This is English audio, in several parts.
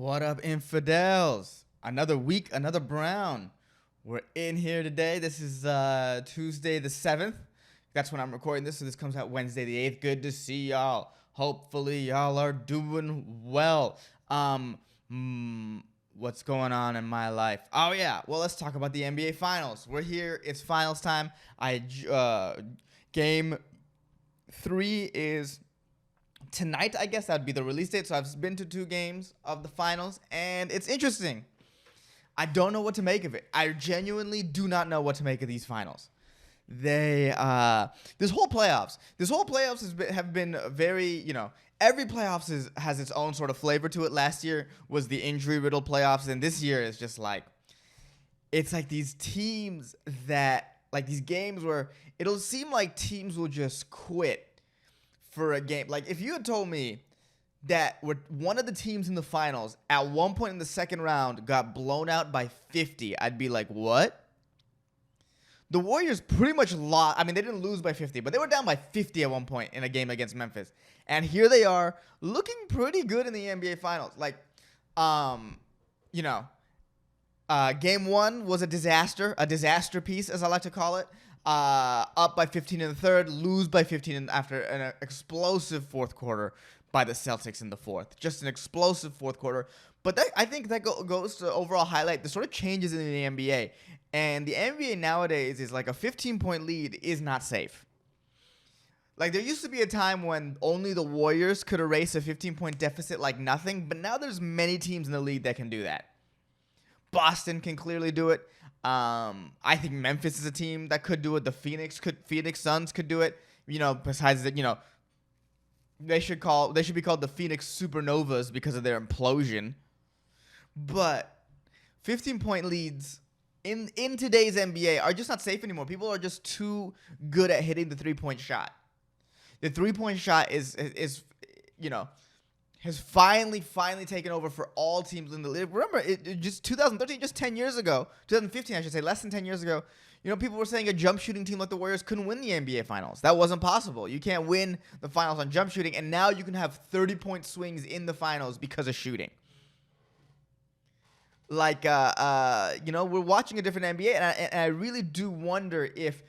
What up, infidels? Another week, another Brown. We're in here today. This is Tuesday the 7th. That's when I'm recording this, so this comes out Wednesday the 8th. Good to see y'all. Hopefully y'all are doing well. What's going on in my life? Oh, yeah. Well, let's talk about the NBA Finals. We're here. It's finals time. Game 3 is tonight. I guess that'd be the release date. So I've been to 2 games of the finals, and it's interesting. I don't know what to make of it. I genuinely do not know what to make of these finals. This whole playoffs have been very, every playoffs has its own sort of flavor to it. Last year was the injury-riddled playoffs, and this year is just like, it's like these teams that, like these games where it'll seem like teams will just quit for a game. Like, if you had told me that one of the teams in the finals at one point in the second round got blown out by 50, I'd be like, what? The Warriors pretty much lost. I mean, they didn't lose by 50, but they were down by 50 at one point in a game against Memphis. And here they are looking pretty good in the NBA Finals. Like, game 1 was a disaster piece, as I like to call it. Up by 15 in the third, lose by 15 after an explosive fourth quarter by the Celtics in the fourth. Just an explosive fourth quarter. But I think that goes to overall highlight the sort of changes in the NBA. And the NBA nowadays is like a 15-point lead is not safe. Like, there used to be a time when only the Warriors could erase a 15-point deficit like nothing. But now there's many teams in the league that can do that. Boston can clearly do it. I think Memphis is a team that could do it. The Phoenix Suns could do it. Besides that, they should be called the Phoenix Supernovas because of their implosion. But 15-point leads in today's NBA are just not safe anymore. People are just too good at hitting the 3-point shot. The 3-point shot is has finally taken over for all teams in the league. Remember, it just 2013, just 10 years ago, 2015, I should say, less than 10 years ago, people were saying a jump shooting team like the Warriors couldn't win the NBA Finals. That wasn't possible. You can't win the Finals on jump shooting, and now you can have 30-point swings in the Finals because of shooting. Like, we're watching a different NBA, and I really do wonder if,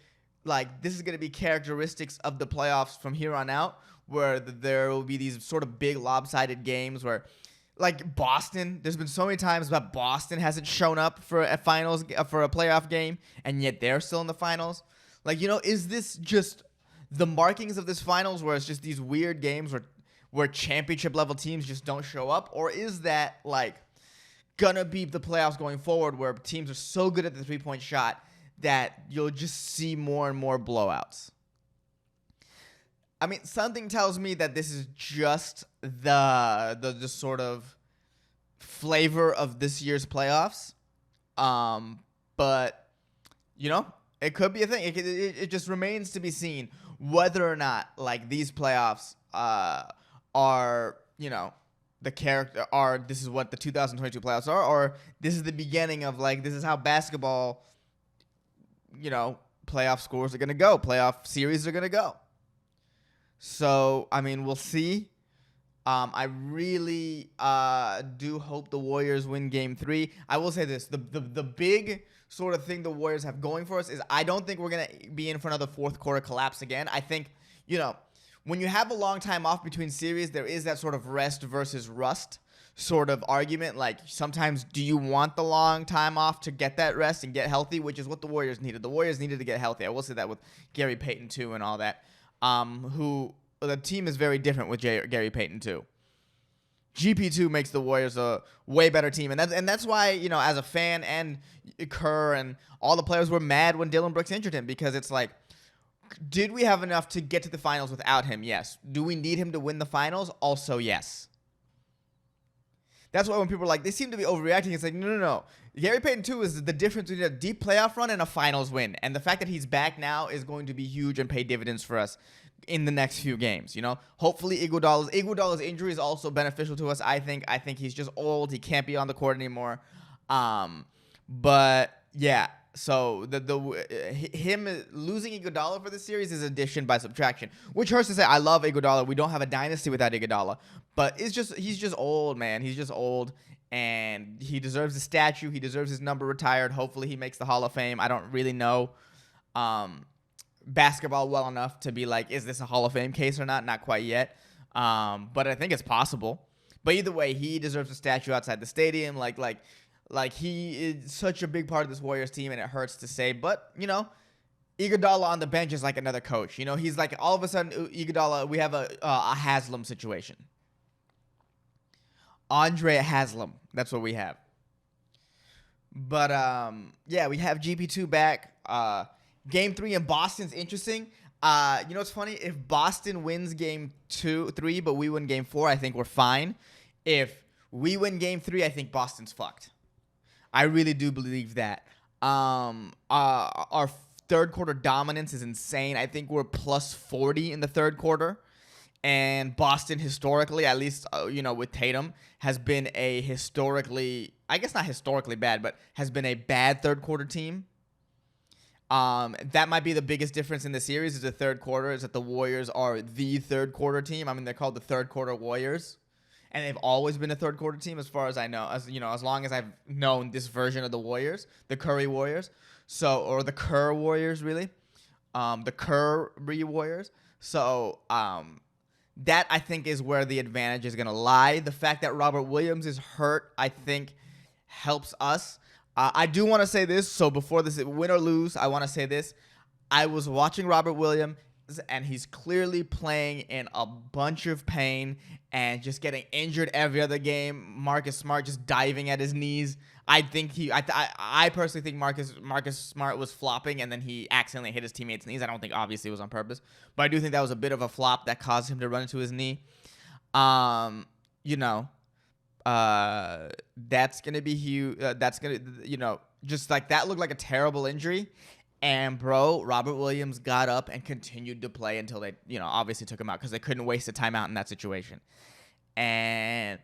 like, this is going to be characteristics of the playoffs from here on out, where there will be these sort of big lopsided games where, like Boston, there's been so many times that Boston hasn't shown up for a finals, for a playoff game, and yet they're still in the finals. Like, is this just the markings of this finals where it's just these weird games where championship level teams just don't show up? Or is that, like, gonna be the playoffs going forward where teams are so good at the 3-point shot that you'll just see more and more blowouts? I mean, something tells me that this is just the sort of flavor of this year's playoffs. But, it could be a thing. It just remains to be seen whether or not, like, these playoffs are, the character are, this is what the 2022 playoffs are, or this is the beginning of, like, this is how basketball, playoff scores are going to go. Playoff series are going to go. So, I mean, we'll see. I really do hope the Warriors win Game 3. I will say this. The big sort of thing the Warriors have going for us is I don't think we're going to be in for another fourth quarter collapse again. I think, when you have a long time off between series, there is that sort of rest versus rust sort of argument. Like, sometimes do you want the long time off to get that rest and get healthy, which is what the Warriors needed. The Warriors needed to get healthy. I will say that with Gary Payton, too, and all that. Who the team is very different with Gary Payton too. GP2 makes the Warriors a way better team, and that's why as a fan and Kerr and all the players were mad when Dillon Brooks injured him, because it's like, did we have enough to get to the finals without him? Yes. Do we need him to win the finals? Also, yes. That's why when people are like, they seem to be overreacting, it's like, no. Gary Payton 2 is the difference between a deep playoff run and a finals win. And the fact that he's back now is going to be huge and pay dividends for us in the next few games, Hopefully Iguodala's injury is also beneficial to us, I think. I think he's just old. He can't be on the court anymore. But, yeah, So him losing Iguodala for this series is addition by subtraction, which hurts to say. I love Iguodala. We don't have a dynasty without Iguodala, but he's just old, man. He's just old, and he deserves a statue. He deserves his number retired. Hopefully, he makes the Hall of Fame. I don't really know basketball well enough to be like, is this a Hall of Fame case or not? Not quite yet, but I think it's possible. But either way, he deserves a statue outside the stadium. Like he is such a big part of this Warriors team, and it hurts to say. But, Iguodala on the bench is like another coach. He's like, all of a sudden, Iguodala, we have a Haslam situation. Andre Haslam. That's what we have. But, yeah, we have GP2 back. Game 3 in Boston's interesting. What's funny? If Boston wins game 3, but we win game 4, I think we're fine. If we win game 3, I think Boston's fucked. I really do believe that. Our third quarter dominance is insane. I think we're plus 40 in the third quarter. And Boston historically, at least, with Tatum, has been a historically, I guess not historically bad, but has been a bad third quarter team. That might be the biggest difference in the series is the third quarter, is that the Warriors are the third quarter team. I mean, they're called the third quarter Warriors. And they've always been a third quarter team as far as I know, as long as I've known this version of the Warriors, the Curry Warriors, or the Kerr Warriors, really, the Curry Warriors. So that I think is where the advantage is going to lie. The fact that Robert Williams is hurt, I think, helps us. I do want to say this. So before this, win or lose, I want to say this. I was watching Robert Williams, and he's clearly playing in a bunch of pain and just getting injured every other game. Marcus Smart just diving at his knees. I personally think Marcus Smart was flopping, and then he accidentally hit his teammate's knees. I don't think obviously it was on purpose, but I do think that was a bit of a flop that caused him to run into his knee. That's gonna be huge. That's gonna, just like that looked like a terrible injury. And, bro, Robert Williams got up and continued to play until they, obviously took him out because they couldn't waste a timeout in that situation. And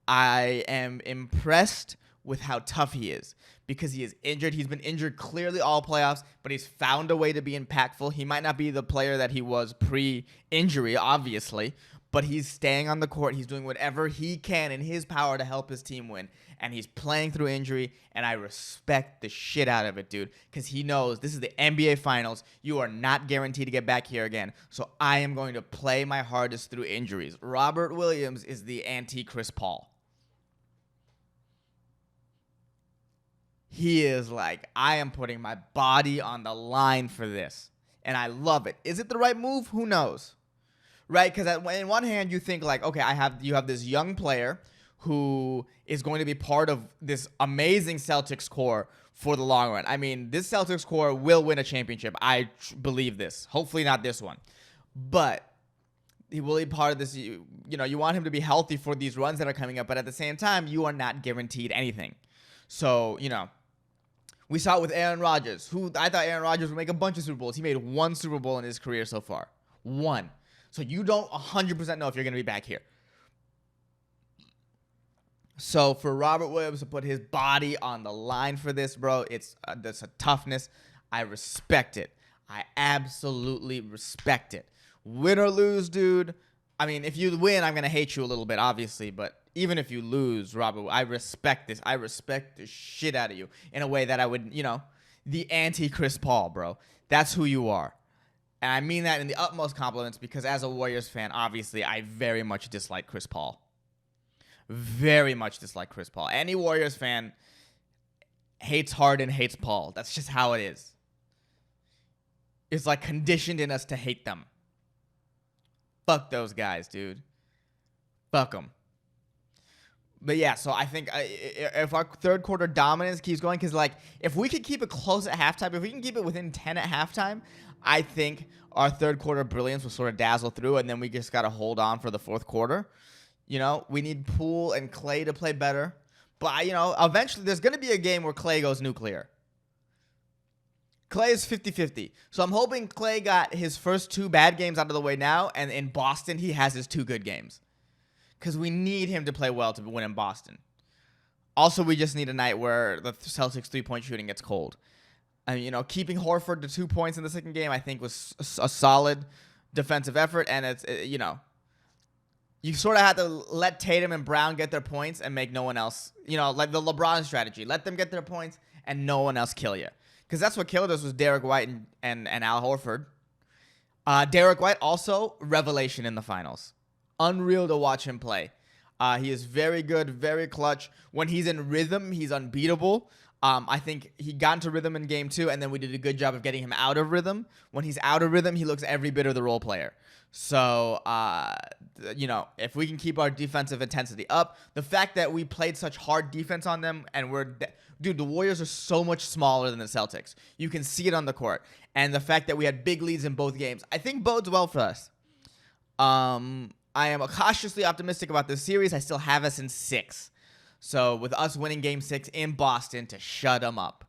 I am impressed with how tough he is because he is injured. He's been injured clearly all playoffs, but he's found a way to be impactful. He might not be the player that he was pre-injury, obviously, but he's staying on the court. He's doing whatever he can in his power to help his team win. And he's playing through injury, and I respect the shit out of it, dude, because he knows this is the NBA Finals. You are not guaranteed to get back here again, so I am going to play my hardest through injuries. Robert Williams is the anti-Chris Paul. He is like, I am putting my body on the line for this, and I love it. Is it the right move? Who knows? Right? Because in one hand, you think like, okay, you have this young player who is going to be part of this amazing Celtics core for the long run. I mean, this Celtics core will win a championship. I believe this. Hopefully not this one. But he will be part of this. You want him to be healthy for these runs that are coming up. But at the same time, you are not guaranteed anything. So, we saw it with Aaron Rodgers, who I thought Aaron Rodgers would make a bunch of Super Bowls. He made one Super Bowl in his career so far. One. So you don't 100% know if you're going to be back here. So for Robert Williams to put his body on the line for this, bro, that's a toughness. I respect it. I absolutely respect it. Win or lose, dude. I mean, if you win, I'm going to hate you a little bit, obviously. But even if you lose, Robert, I respect this. I respect the shit out of you in a way that I would, the anti-Chris Paul, bro. That's who you are. And I mean that in the utmost compliments because as a Warriors fan, obviously, I very much dislike Chris Paul. Very much dislike Chris Paul. Any Warriors fan hates Harden, hates Paul. That's just how it is. It's like conditioned in us to hate them. Fuck those guys, dude. Fuck them. But yeah, so I think if our third quarter dominance keeps going, because like if we could keep it close at halftime, if we can keep it within 10 at halftime, I think our third quarter brilliance will sort of dazzle through, and then we just got to hold on for the fourth quarter. We need Poole and Clay to play better. But, eventually there's going to be a game where Clay goes nuclear. Clay is 50-50. So I'm hoping Clay got his first 2 bad games out of the way now, and in Boston he has his 2 good games. Because we need him to play well to win in Boston. Also, we just need a night where the Celtics 3-point shooting gets cold. Keeping Horford to 2 points in the second game, I think, was a solid defensive effort. And you sort of had to let Tatum and Brown get their points and make no one else, like the LeBron strategy. Let them get their points and no one else kill you. Because that's what killed us was Derek White and Al Horford. Derek White also revelation in the finals. Unreal to watch him play. He is very good, very clutch. When he's in rhythm, he's unbeatable. I think he got into rhythm in game 2, and then we did a good job of getting him out of rhythm. When he's out of rhythm, he looks every bit of the role player. So, if we can keep our defensive intensity up, the fact that we played such hard defense on them, and dude, the Warriors are so much smaller than the Celtics. You can see it on the court. And the fact that we had big leads in both games, I think bodes well for us. I am cautiously optimistic about this series. I still have us in 6. So with us winning game 6 in Boston to shut them up.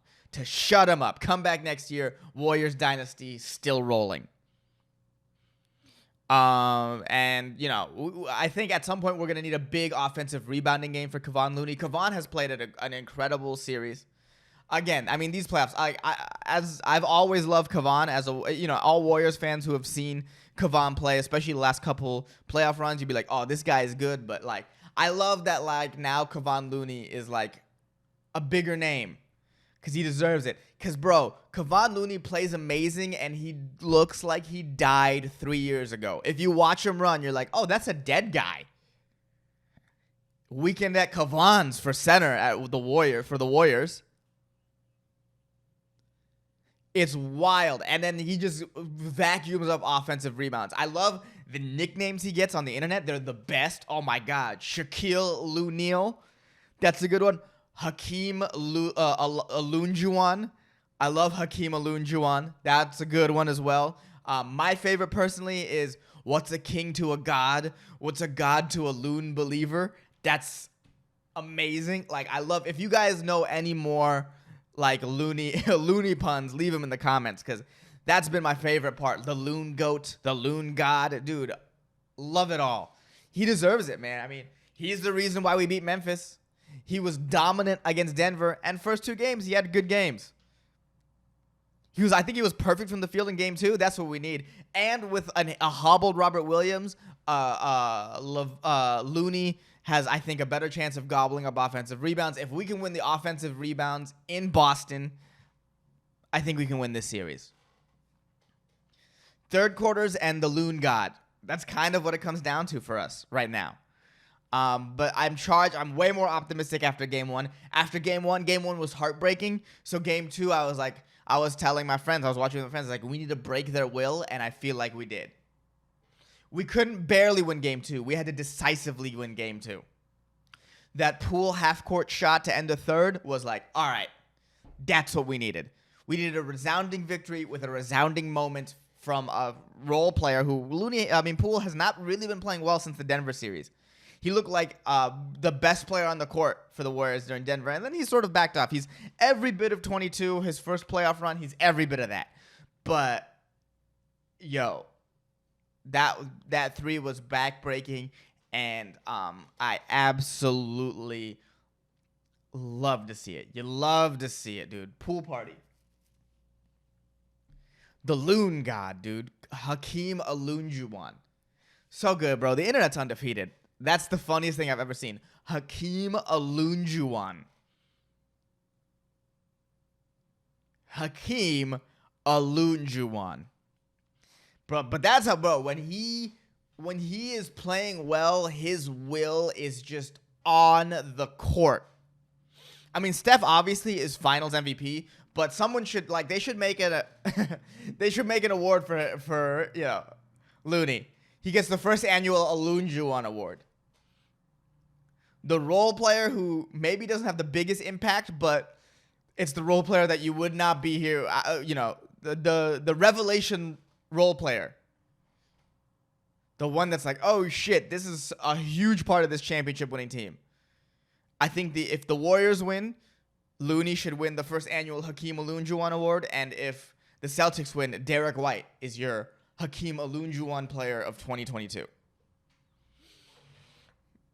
Come back next year. Warriors dynasty still rolling. I think at some point we're going to need a big offensive rebounding game for Kevon Looney. Kevon has played an incredible series. Again, I mean, these playoffs, as I've always loved Kevon as all Warriors fans who have seen Kevon play, especially the last couple playoff runs, you'd be like, oh, this guy is good. But I love that now Kevon Looney is a bigger name because he deserves it. Because, bro, Kevon Looney plays amazing and he looks like he died 3 years ago. If you watch him run, you're like, oh, that's a dead guy. Weekend at Kevon's for center for the Warriors. It's wild. And then he just vacuums up offensive rebounds. I love the nicknames he gets on the internet. They're the best. Oh, my God. Shaquille O'Neal. That's a good one. Hakeem Oloonjuwon. I love Hakeem Oloonjuwon. That's a good one as well. My favorite personally is what's a king to a god? What's a god to a loon believer? That's amazing. I love, if you guys know any more loony puns, leave them in the comments because that's been my favorite part. The loon goat, the loon god, dude, love it all. He deserves it, man. I mean, he's the reason why we beat Memphis. He was dominant against Denver, and first 2 games he had good games. I think he was perfect from the field in game 2. That's what we need. And with a hobbled Robert Williams, Looney has, I think, a better chance of gobbling up offensive rebounds. If we can win the offensive rebounds in Boston, I think we can win this series. Third quarters and the Loon God. That's kind of what it comes down to for us right now. But I'm way more optimistic after game 1. After game 1 was heartbreaking. So game 2, I was telling my friends, I was watching with my friends, we need to break their will, and I feel like we did. We couldn't barely win game 2. We had to decisively win game 2. That Poole half-court shot to end the third was all right, that's what we needed. We needed a resounding victory with a resounding moment from a role player who Poole has not really been playing well since the Denver series. He looked like the best player on the court for the Warriors during Denver, and then he sort of backed off. He's every bit of 22. His first playoff run, he's every bit of that. But, that 3 was back-breaking, and I absolutely love to see it. You love to see it, dude. Pool party. The Loon God, dude. Hakeem Oloonjuwon. So good, bro. The internet's undefeated. That's the funniest thing I've ever seen. Hakeem Oloonjuwon. Hakeem Oloonjuwon. Bro, but that's how, bro, when he is playing well, his will is just on the court. I mean, Steph obviously is Finals MVP, but someone should they should make it they should make an award for Looney. He gets the first annual Oloonjuwon award. The role player who maybe doesn't have the biggest impact, but it's the role player that you would not be here. The revelation role player. The one that's oh shit, this is a huge part of this championship winning team. I think if the Warriors win, Looney should win the first annual Hakeem Oloonjuwon award, and if the Celtics win, Derek White is your Hakeem Oloonjuwon player of 2022.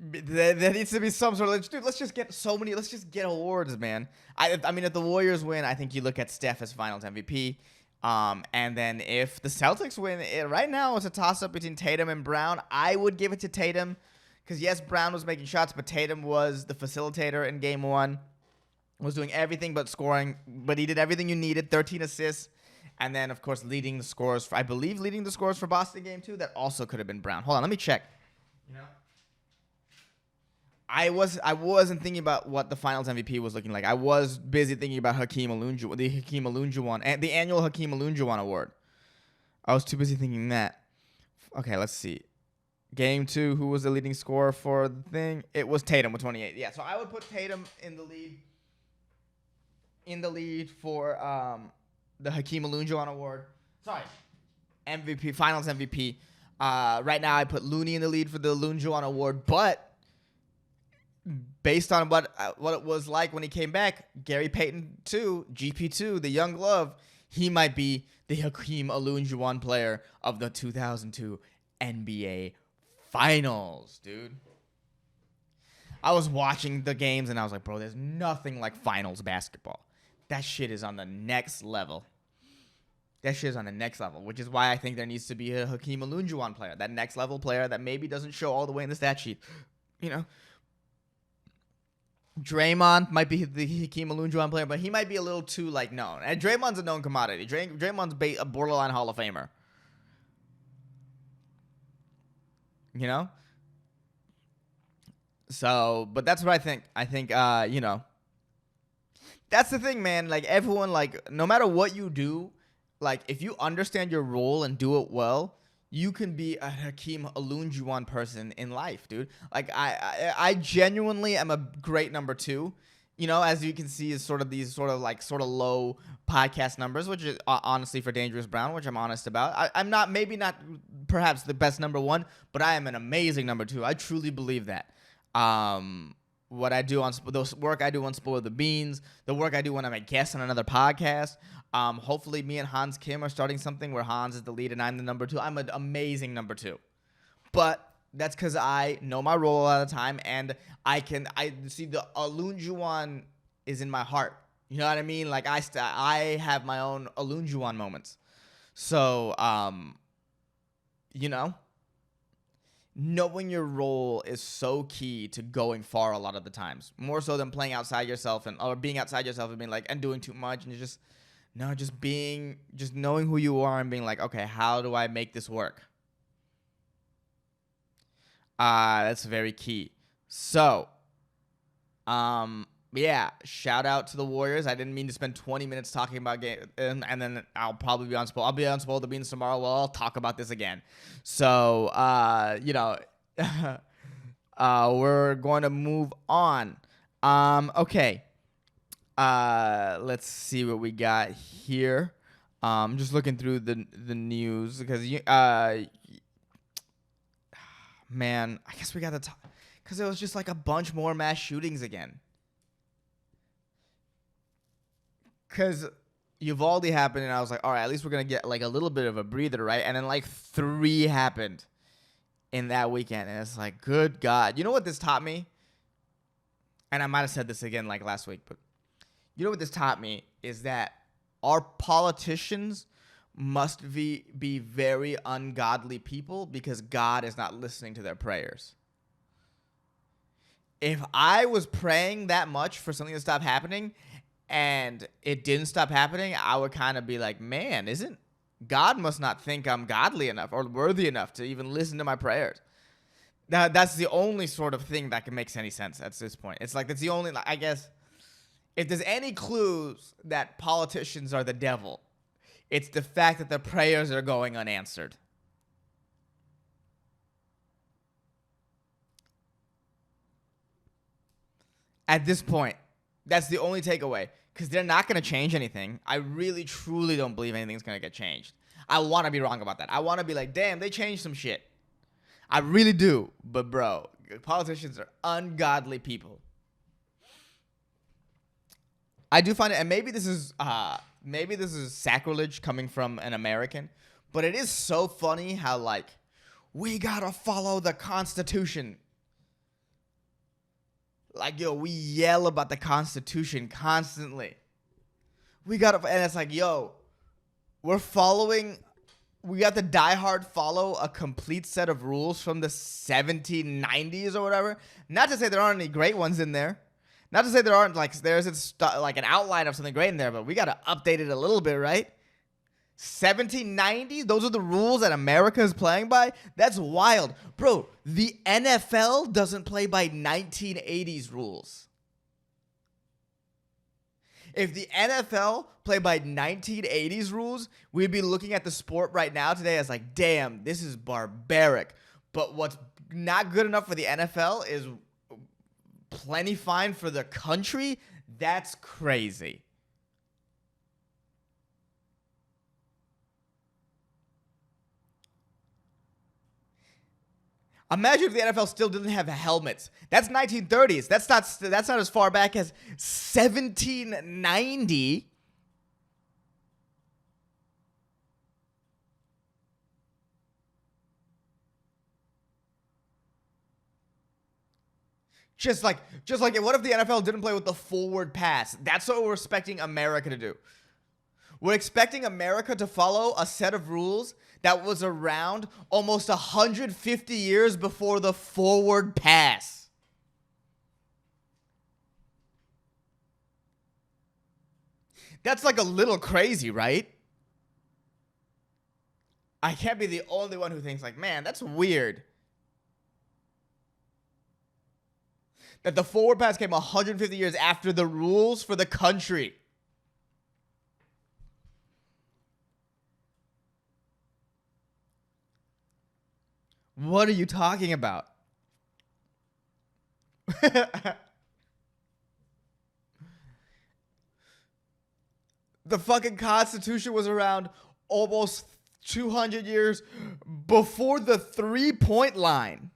There needs to be some sort of dude. Let's just get so many. Let's just get awards, man. I mean, if the Warriors win, I think you look at Steph as Finals MVP. And then if the Celtics win, right now it's a toss up between Tatum and Brown. I would give it to Tatum because yes, Brown was making shots, but Tatum was the facilitator in Game 1. Was doing everything but scoring, but he did everything you needed. 13 assists. And then, of course, leading the scores for Boston Game 2. That also could have been Brown. Hold on, let me check. You know, I wasn't thinking about what the Finals MVP was looking like. I was busy thinking about Hakeem Oloonjuwon, and the annual Hakeem Oloonjuwon award. I was too busy thinking that. Okay, let's see. Game 2, who was the leading scorer for the thing? It was Tatum with 28. Yeah, so I would put Tatum in the lead. For the Hakeem Oloonjuwon award. Sorry, MVP, Finals MVP. Right now, I put Looney in the lead for the Oloonjuwon award, but based on what it was like when he came back, Gary Payton 2, GP2, the young glove, he might be the Hakeem Oloonjuwon player of the 2002 NBA Finals, dude. I was watching the games and I was like, bro, there's nothing like finals basketball. That shit is on the next level. Which is why I think there needs to be a Hakeem Oloonjuwon player, that next level player that maybe doesn't show all the way in the stat sheet. You know, Draymond might be the Hakeem Oloonjuwon player, but he might be a little too known. And Draymond's a known commodity. Draymond's a borderline Hall of Famer. You know? So, but that's what I think. I think, that's the thing, man. Everyone, no matter what you do, if you understand your role and do it well, you can be a Hakeem Oloonjuwon person in life, dude. I genuinely am a great number 2. You know, as you can see, is sort of these sort of low podcast numbers, which is honestly for Dangerous Brown, which I'm honest about. I'm not, maybe not perhaps the best number 1, but I am an amazing number 2. I truly believe that. What I do on the work I do on Spoil the Beans, the work I do when I'm a guest on another podcast. Hopefully me and Hans Kim are starting something where Hans is the lead and I'm the number 2. I'm an amazing number 2. But that's because I know my role all the time and I see the Oloonjuwon is in my heart. You know what I mean? I have my own Oloonjuwon moments. So, you know, knowing your role is so key to going far a lot of the times, more so than playing outside yourself or being outside yourself and being and doing too much and just knowing who you are and being okay, how do I make this work? That's very key. So, yeah, shout out to the Warriors. I didn't mean to spend 20 minutes talking about game, and then I'll probably be on Spoil. I'll be on Spoil the Beans tomorrow. Well, I'll talk about this again. So, we're going to move on. Okay. Let's see what we got here. Just looking through the news because man, I guess we got to talk because it was just a bunch more mass shootings again. Because Uvalde happened, and I was like, all right, at least we're going to get, a little bit of a breather, right? And then, 3 happened in that weekend. And it's good God. You know what this taught me? And I might have said this again, last week. But you know what this taught me is that our politicians must be very ungodly people because God is not listening to their prayers. If I was praying that much for something to stop happening and it didn't stop happening, I would kind of be man, God must not think I'm godly enough or worthy enough to even listen to my prayers. That's the only sort of thing that can make any sense at this point. It's that's the only, I guess, if there's any clues that politicians are the devil, it's the fact that their prayers are going unanswered. At this point, that's the only takeaway. Because they're not going to change anything. I really, truly don't believe anything's going to get changed. I want to be wrong about that. I want to be damn, they changed some shit. I really do. But, bro, politicians are ungodly people. I do find it, and maybe this is sacrilege coming from an American, but it is so funny how, we got to follow the Constitution. Like, yo, we yell about the Constitution constantly. We got to, and it's like, yo, we're following, we got to diehard follow a complete set of rules from the 1790s or whatever. Not to say there aren't any great ones in there. Not to say there aren't, like, there's like an outline of something great in there, but we got to update it a little bit, right? 1790s? Those are the rules that America is playing by? That's wild. Bro, the NFL doesn't play by 1980s rules. If the NFL played by 1980s rules, we'd be looking at the sport right now today as like, damn, this is barbaric. But what's not good enough for the NFL is plenty fine for the country. That's crazy. Imagine if the NFL still didn't have helmets. That's 1930s. That's not as far back as 1790. Just like what if the NFL didn't play with the forward pass? That's what we're expecting America to do. We're expecting America to follow a set of rules that was around almost 150 years before the forward pass. That's like a little crazy, right? I can't be the only one who thinks like, man, that's weird. That the forward pass came 150 years after the rules for the country. What are you talking about? The fucking Constitution was around almost 200 years before the 3-point line.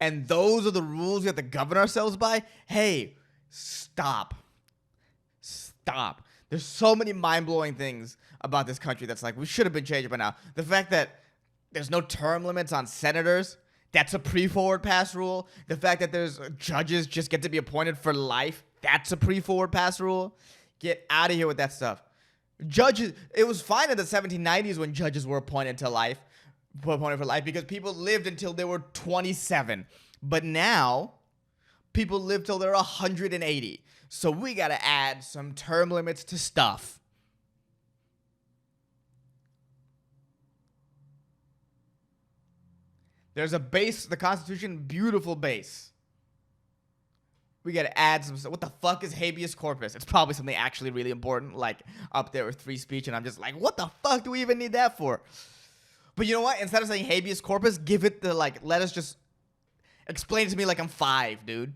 And those are the rules we have to govern ourselves by? Hey, stop. Stop. There's so many mind-blowing things about this country that's like, we should have been changed by now. The fact that there's no term limits on senators, that's a pre-forward pass rule. The fact that there's judges just get to be appointed for life, that's a pre-forward pass rule. Get out of here with that stuff. Judges, it was fine in the 1790s when judges were appointed for life because people lived until they were 27. But now, people live till they're 180. So we got to add some term limits to stuff. There's a base, the Constitution, beautiful base. We got to add some stuff. What the fuck is habeas corpus? It's probably something actually really important, like up there with free speech. And I'm just like, what the fuck do we even need that for? But you know what? Instead of saying habeas corpus, give it the, like, let us just explain it to me like I'm 5, dude.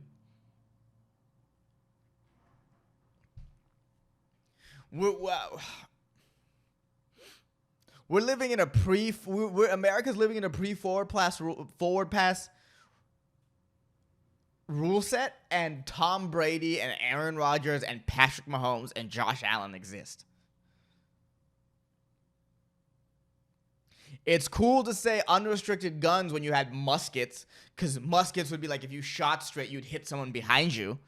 We're living in a America's living in a forward pass rule set, and Tom Brady and Aaron Rodgers and Patrick Mahomes and Josh Allen exist. It's cool to say unrestricted guns when you had muskets, because muskets would be like if you shot straight, you'd hit someone behind you.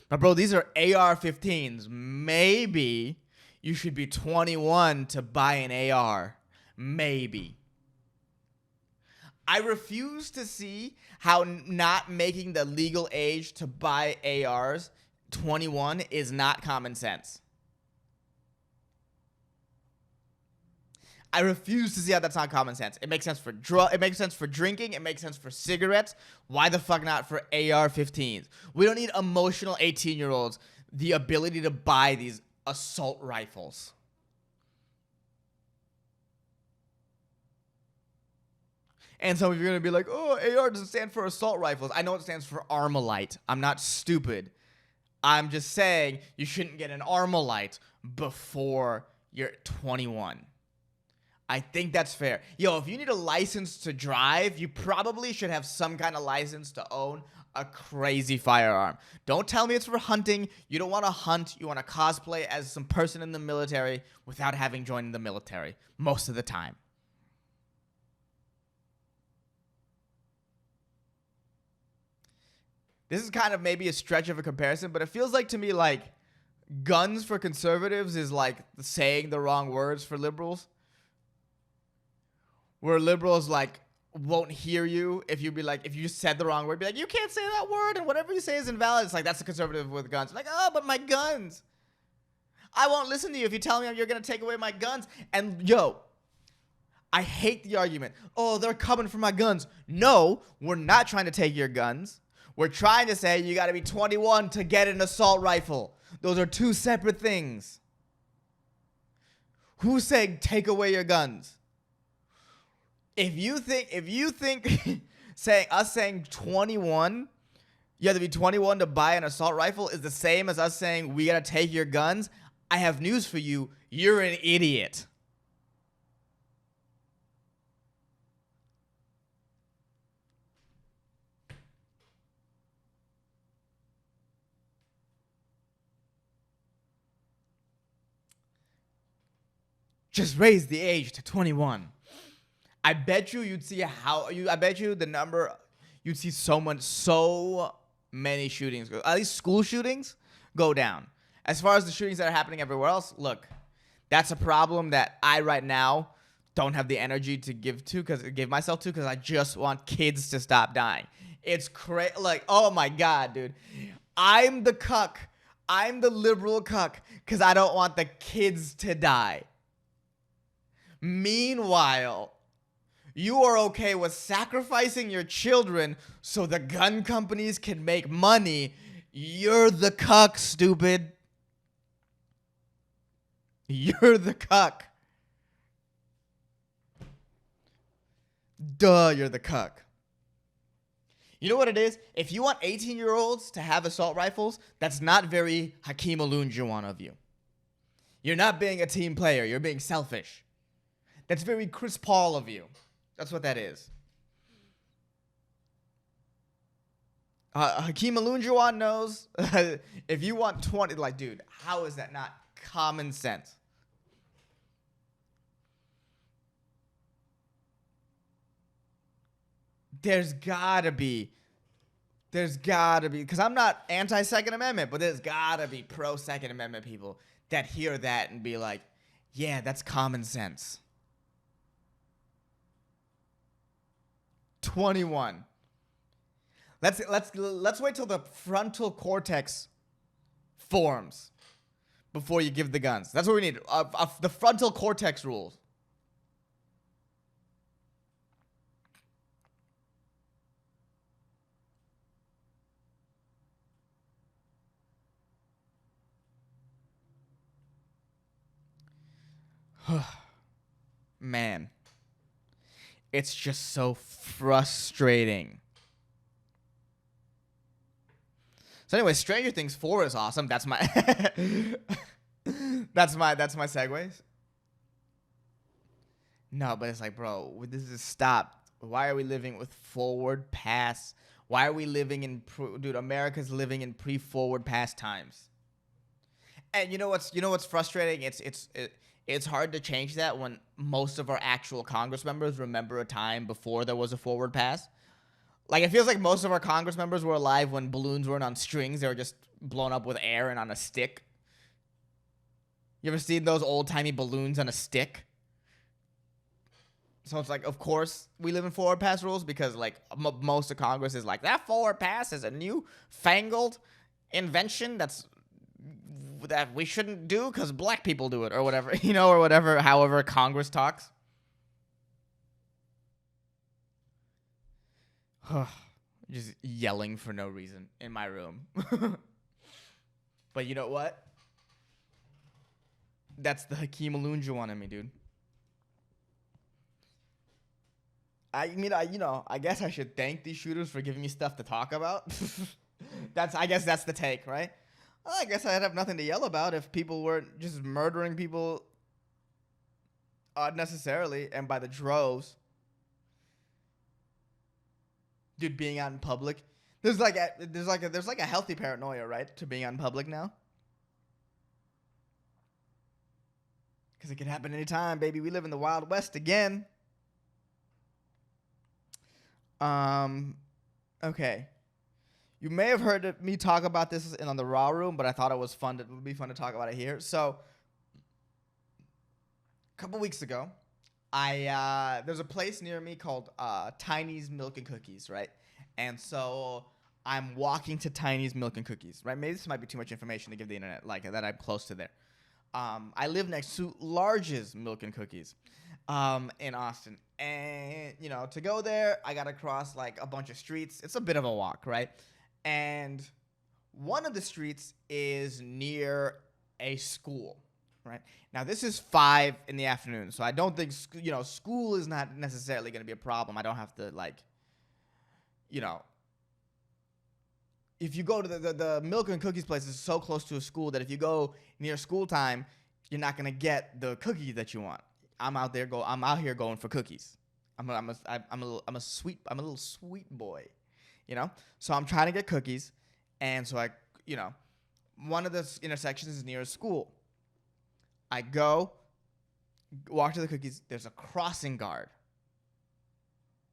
But bro, these are AR-15s. Maybe you should be 21 to buy an AR. Maybe. I refuse to see how not making the legal age to buy ARs 21 is not common sense. I refuse to see how that's not common sense. It makes sense for it makes sense for drinking. It makes sense for cigarettes. Why the fuck not for AR-15s? We don't need emotional 18-year-olds the ability to buy these assault rifles. And some of you are going to be like, oh, AR doesn't stand for assault rifles. I know it stands for Armalite. I'm not stupid. I'm just saying you shouldn't get an Armalite before you're 21. I think that's fair. Yo, if you need a license to drive, you probably should have some kind of license to own a crazy firearm. Don't tell me it's for hunting. You don't want to hunt. You want to cosplay as some person in the military without having joined the military most of the time. This is kind of maybe a stretch of a comparison, but it feels like to me like guns for conservatives is like saying the wrong words for liberals. Where liberals like won't hear you if you be like, if you just said the wrong word, be like, you can't say that word and whatever you say is invalid. It's like, that's a conservative with guns. Like, oh, but my guns. I won't listen to you if you tell me you're going to take away my guns. And yo, I hate the argument. Oh, they're coming for my guns. No, we're not trying to take your guns. We're trying to say you got to be 21 to get an assault rifle. Those are two separate things. Who's saying take away your guns? If you think saying 21, you have to be 21 to buy an assault rifle is the same as us saying we got to take your guns, I have news for you. You're an idiot. Just raise the age to 21. I bet you'd see you'd see so many shootings go, at least school shootings go down. As far as the shootings that are happening everywhere else, look, that's a problem that I right now don't have the energy to give myself to, because I just want kids to stop dying. It's crazy. Like, oh my God, dude. I'm the cuck. I'm the liberal cuck because I don't want the kids to die. Meanwhile, you are okay with sacrificing your children so the gun companies can make money. You're the cuck, stupid. You're the cuck. Duh, you're the cuck. You know what it is? If you want 18-year-olds to have assault rifles, that's not very Hakeem Oloonjuwon of you. You're not being a team player. You're being selfish. That's very Chris Paul of you. That's what that is. Hakeem Oloonjuwon knows if you want 20, like, dude, how is that not common sense? There's gotta be, because I'm not anti-Second Amendment, but there's gotta be pro-Second Amendment people that hear that and be like, yeah, that's common sense. 21. Let's wait till the frontal cortex forms before you give the guns. That's what we need. The frontal cortex rules. Man, it's just so frustrating. So anyway, Stranger Things 4 is awesome. That's my that's my segues. No, but it's like, bro, this is stop. Why are we living with forward pass? Why are we living in dude, America's living in pre-forward pass times. And you know what's frustrating? It's hard to change that when most of our actual Congress members remember a time before there was a forward pass. Like, it feels like most of our Congress members were alive when balloons weren't on strings. They were just blown up with air and on a stick. You ever seen those old-timey balloons on a stick? So it's like, of course, we live in forward pass rules because, like, most of Congress is like, that forward pass is a new fangled invention that we shouldn't do because black people do it or whatever, or whatever, however Congress talks. Just yelling for no reason in my room. But you know what? That's the Hakeem Oloonjuwon in me, dude. I guess I should thank these shooters for giving me stuff to talk about. I guess that's the take, right? Well, I guess I'd have nothing to yell about if people weren't just murdering people unnecessarily and by the droves. Dude, being out in public, there's like a healthy paranoia, right, to being out in public now, because it can happen anytime, baby. We live in the Wild West again. Okay, You may have heard me talk about this on the Raw Room, but I thought it would be fun to talk about it here. So, a couple weeks ago, there's a place near me called Tiny's Milk and Cookies, right? And so I'm walking to Tiny's Milk and Cookies, right? Maybe this might be too much information to give the internet, like that I'm close to there. I live next to Large's Milk and Cookies in Austin. And, to go there, I got to cross like a bunch of streets. It's a bit of a walk, right? And one of the streets is near a school, right? Now, this is 5 in the afternoon, so I don't think, school is not necessarily going to be a problem. I don't have to, if you go to the Milk and Cookies place is so close to a school that if you go near school time, you're not going to get the cookie that you want. I'm out here going for cookies. I'm a little sweet boy. So I'm trying to get cookies, and so one of the intersections is near a school. I walk to the cookies. There's a crossing guard.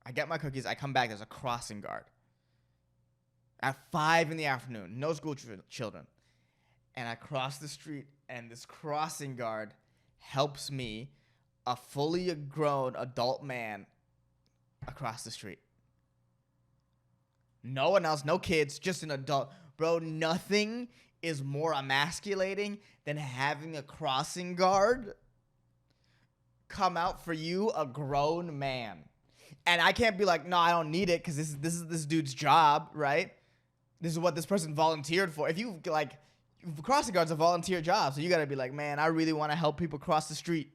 I get my cookies. I come back. There's a crossing guard. At 5 in the afternoon, no school children, and I cross the street, and this crossing guard helps me, a fully grown adult man, across the street. No one else, no kids, just an adult. Bro, nothing is more emasculating than having a crossing guard come out for you, a grown man. And I can't be like, no, I don't need it because this is this dude's job, right? This is what this person volunteered for. Crossing guard's a volunteer job, so you got to be like, man, I really want to help people cross the street.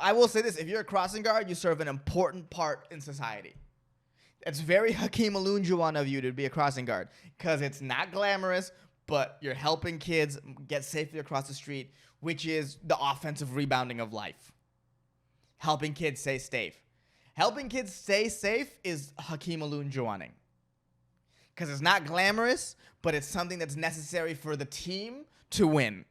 I will say this, if you're a crossing guard, you serve an important part in society. It's very Hakeem Oloonjuwon of you to be a crossing guard because it's not glamorous, but you're helping kids get safely across the street, which is the offensive rebounding of life. Helping kids stay safe. Helping kids stay safe is Hakeem Oloonjuwoning because it's not glamorous, but it's something that's necessary for the team to win.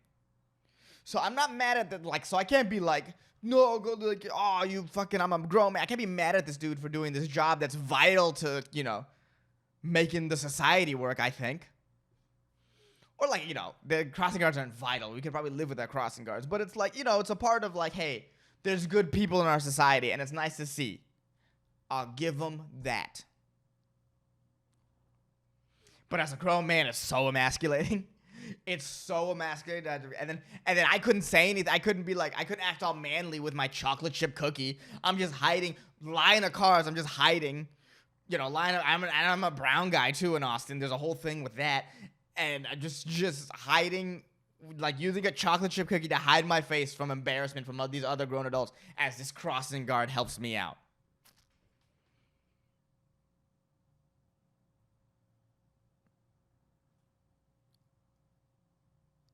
So I'm not mad at that, so I can't be like, no, go I'm a grown man. I can't be mad at this dude for doing this job that's vital to, making the society work, I think. Or the crossing guards aren't vital. We could probably live without crossing guards. But it's it's a part of hey, there's good people in our society and it's nice to see. I'll give them that. But as a grown man, it's so emasculating. It's so emasculating. And then I couldn't say anything. I couldn't act all manly with my chocolate chip cookie. I'm just hiding. Line of cars, I'm just hiding. I'm a brown guy too in Austin. There's a whole thing with that. And I'm just hiding, using a chocolate chip cookie to hide my face from embarrassment from all these other grown adults as this crossing guard helps me out.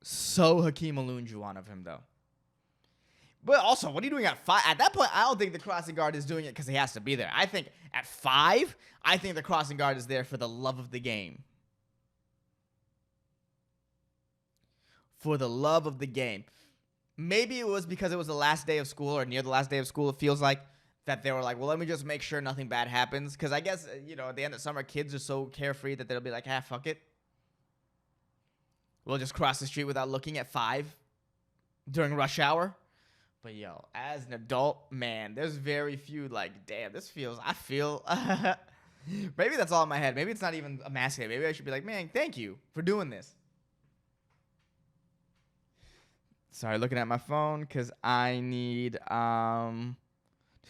So Hakeem Oloonjuwon of him, though. But also, what are you doing at 5? At that point, I don't think the crossing guard is doing it because he has to be there. I think at 5, I think the crossing guard is there for the love of the game. For the love of the game. Maybe it was because it was the last day of school or near the last day of school. It feels like that they were like, well, let me just make sure nothing bad happens. Because I guess, at the end of summer, kids are so carefree that they'll be like, fuck it. We'll just cross the street without looking at 5 during rush hour. But, as an adult, man, there's very few, damn, I feel, maybe that's all in my head. Maybe it's not even emasculating. Maybe I should be like, man, thank you for doing this. Sorry, looking at my phone because I need to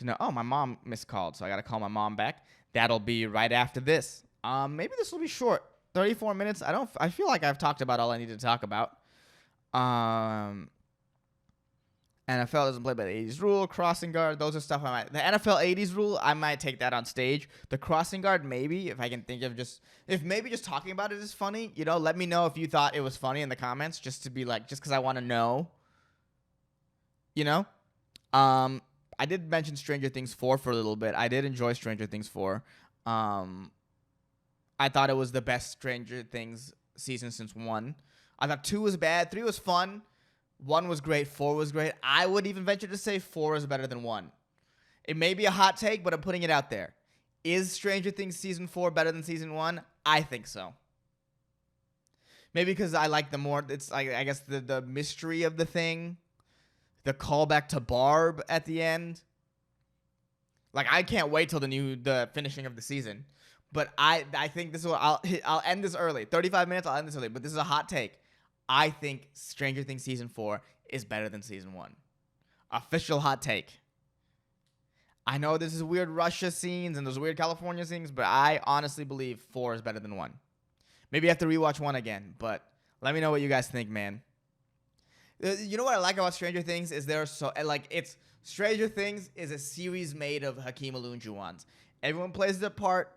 know. Oh, my mom miscalled, so I got to call my mom back. That'll be right after this. Maybe this will be short. 34 minutes. I feel like I've talked about all I need to talk about. NFL doesn't play by the 80s rule. Crossing guard, those are stuff the NFL 80s rule, I might take that on stage. The crossing guard, maybe, if I can think of if maybe just talking about it is funny, let me know if you thought it was funny in the comments, just to be just because I want to know. I did mention Stranger Things 4 for a little bit. I did enjoy Stranger Things 4. I thought it was the best Stranger Things season since 1. I thought 2 was bad. 3 was fun. 1 was great. 4 was great. I would even venture to say 4 is better than 1. It may be a hot take, but I'm putting it out there. Is Stranger Things season 4 better than season 1? I think so. Maybe because I like the more, it's like, I guess the mystery of the thing, the callback to Barb at the end. Like, I can't wait till the finishing of the season. But I think this will, I'll end this early. 35 minutes, I'll end this early. But this is a hot take. I think Stranger Things season 4 is better than season 1. Official hot take. I know this is weird Russia scenes and those weird California scenes, but I honestly believe 4 is better than 1. Maybe I have to rewatch 1 again, but let me know what you guys think, man. You know what I like about Stranger Things is Stranger Things is a series made of Hakeem Oloonjuwons. Everyone plays their part.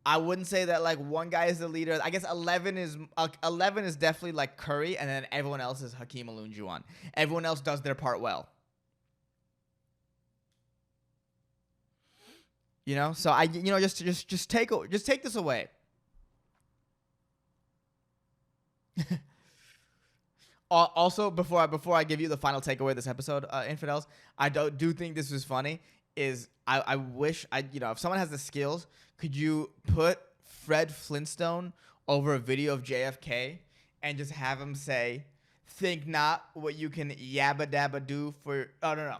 I wouldn't say that like one guy is the leader. I guess 11 is definitely like Curry, and then everyone else is Hakeem Oloonjuwon. Everyone else does their part well. You know, so just take this away. Also, before I give you the final takeaway of this episode, infidels, I do think this was funny. I wish if someone has the skills, could you put Fred Flintstone over a video of JFK and just have him say, "Think not what you can yabba dabba do for." Oh no.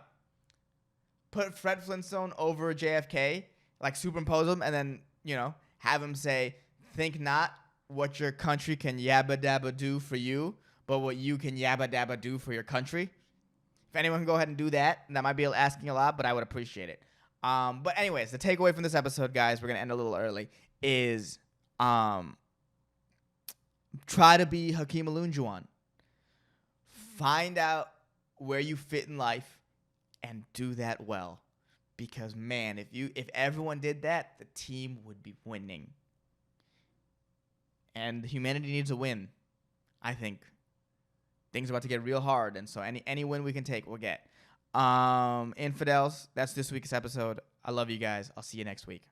Put Fred Flintstone over JFK, like superimpose him, and then, have him say, "Think not what your country can yabba dabba do for you, but what you can yabba dabba do for your country." If anyone can go ahead and do that, that might be asking a lot, but I would appreciate it. But anyways, the takeaway from this episode, guys, we're going to end a little early, is try to be Hakeem Oloonjuwon. Find out where you fit in life and do that well. Because, man, if everyone did that, the team would be winning. And humanity needs a win, I think. Things are about to get real hard, and so any win we can take, we'll get. Infidels, that's this week's episode. I love you guys. I'll see you next week.